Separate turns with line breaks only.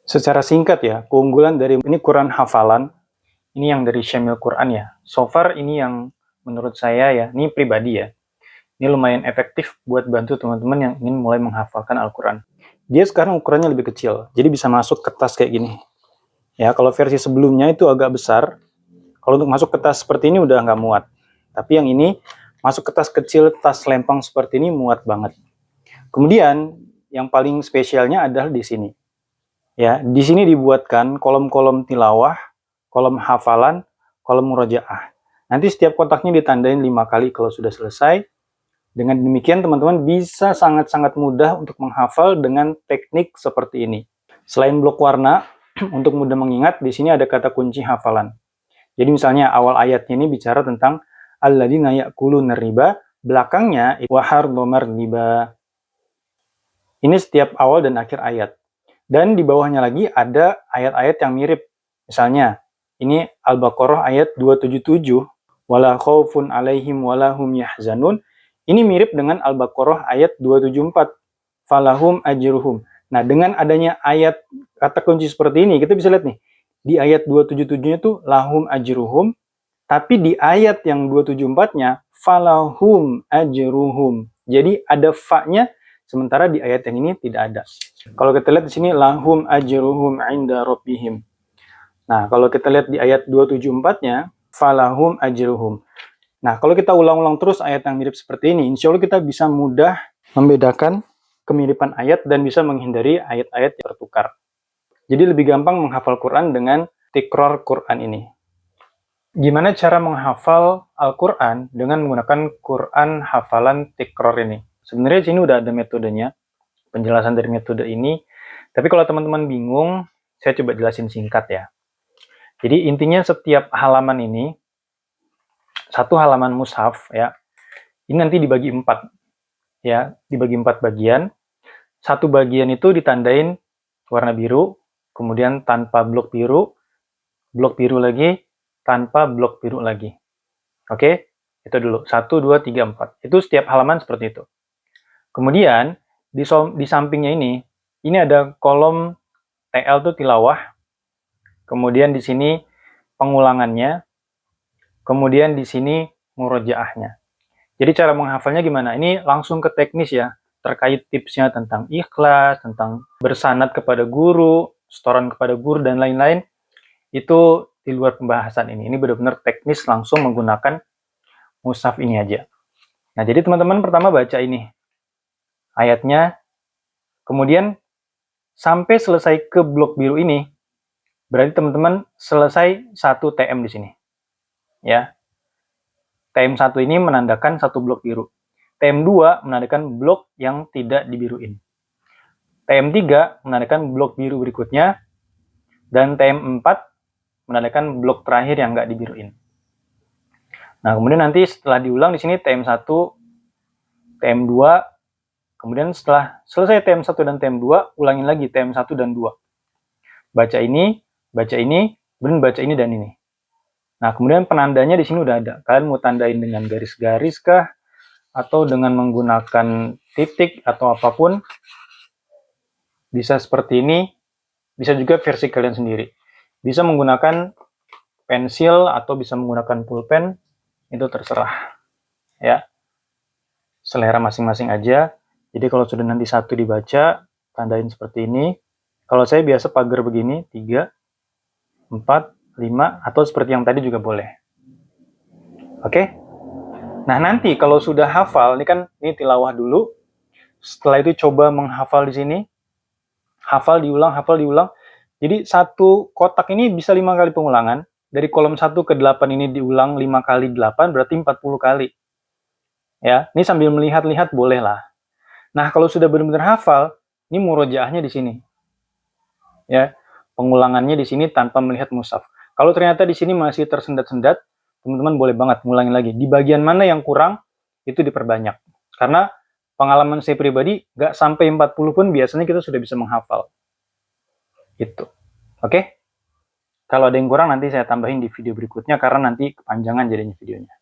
Secara singkat ya, keunggulan dari ini Quran hafalan, ini yang dari Syamil Quran ya. So far ini yang menurut saya ya, ini pribadi ya, ini lumayan efektif buat bantu teman-teman yang ingin mulai menghafalkan Al-Quran. Dia sekarang ukurannya lebih kecil, jadi bisa masuk ke tas kayak gini. Ya, kalau versi sebelumnya itu agak besar, kalau untuk masuk ke tas seperti ini udah nggak muat. Tapi yang ini, masuk ke tas kecil, tas lempang seperti ini muat banget. Kemudian, yang paling spesialnya adalah di sini. Ya, di sini dibuatkan kolom-kolom tilawah, kolom hafalan, kolom murojaah. Nanti setiap kotaknya ditandain 5 kali kalau sudah selesai. Dengan demikian teman-teman bisa sangat-sangat mudah untuk menghafal dengan teknik seperti ini. Selain blok warna, untuk mudah mengingat, di sini ada kata kunci hafalan. Jadi misalnya awal ayatnya ini bicara tentang alladzina ya'kuluna riba, belakangnya wa harramar riba. Ini setiap awal dan akhir ayat. Dan di bawahnya lagi ada ayat-ayat yang mirip. Misalnya, ini Al-Baqarah ayat 277, wala khaufun alaihim wala hum yahzanun. Ini mirip dengan Al-Baqarah ayat 274, falahum ajruhum. Nah, dengan adanya ayat kata kunci seperti ini, kita bisa lihat nih, di ayat 277-nya tuh lahum ajruhum, tapi di ayat yang 274-nya falahum ajruhum. Jadi ada fa-nya, sementara di ayat yang ini tidak ada. Kalau kita lihat di sini lahum ajruhum 'inda rabbihim. Nah, kalau kita lihat di ayat 274-nya falahum ajruhum. Nah, kalau kita ulang-ulang terus ayat yang mirip seperti ini, insya Allah kita bisa mudah membedakan kemiripan ayat dan bisa menghindari ayat-ayat yang tertukar. Jadi lebih gampang menghafal Quran dengan tikror Quran ini. Gimana cara menghafal Al-Quran dengan menggunakan Quran hafalan tikror ini? Sebenarnya di sini udah ada metodenya, penjelasan dari metode ini. Tapi kalau teman-teman bingung, saya coba jelasin singkat ya. Jadi intinya setiap halaman ini, satu halaman mushaf ya, ini nanti dibagi 4 ya, dibagi 4 bagian. Satu bagian itu ditandain warna biru, kemudian tanpa blok biru lagi, tanpa blok biru lagi. Oke, itu dulu. 1, 2, 3, 4. Itu setiap halaman seperti itu. Kemudian di sampingnya ini ada kolom TL itu tilawah. Kemudian di sini pengulangannya. Kemudian di sini murojaahnya. Jadi cara menghafalnya gimana? Ini langsung ke teknis ya, terkait tipsnya tentang ikhlas, tentang bersanad kepada guru, setoran kepada guru, dan lain-lain. Itu di luar pembahasan ini. Ini benar-benar teknis langsung menggunakan mushaf ini aja. Nah, jadi teman-teman pertama baca ini ayatnya, kemudian sampai selesai ke blok biru ini, berarti teman-teman selesai 1 TM di sini. Ya. TM1 ini menandakan 1 blok biru. TM2 menandakan blok yang tidak dibiruin. TM3 menandakan blok biru berikutnya, dan TM4 menandakan blok terakhir yang nggak dibiruin. Nah, kemudian nanti setelah diulang di sini TM1, TM2, kemudian setelah selesai TM1 dan TM2, ulangin lagi TM1 dan 2. Baca ini, kemudian baca ini dan ini. Nah, kemudian penandanya di sini udah ada. Kalian mau tandain dengan garis-garis kah? Atau dengan menggunakan titik atau apapun. Bisa seperti ini, bisa juga versi kalian sendiri. Bisa menggunakan pensil atau bisa menggunakan pulpen, itu terserah. Ya, selera masing-masing aja. Jadi kalau sudah nanti 1 dibaca, tandain seperti ini. Kalau saya biasa pagar begini, 3, 4, 5, atau seperti yang tadi juga boleh. Oke? Nah, nanti kalau sudah hafal, ini tilawah dulu. Setelah itu coba menghafal di sini. Hafal diulang. Jadi satu kotak ini bisa 5 kali pengulangan. Dari kolom 1 ke 8 ini diulang 5 kali 8, berarti 40 kali. Ya, ini sambil melihat-lihat boleh lah. Nah, kalau sudah benar-benar hafal, ini murojaahnya di sini. Ya, pengulangannya di sini tanpa melihat mushaf. Kalau ternyata di sini masih tersendat-sendat, teman-teman boleh banget ngulangin lagi. Di bagian mana yang kurang, itu diperbanyak. Karena pengalaman saya pribadi, nggak sampai 40 pun biasanya kita sudah bisa menghafal. Itu. Oke? Kalau ada yang kurang nanti saya tambahin di video berikutnya, karena nanti kepanjangan jadinya videonya.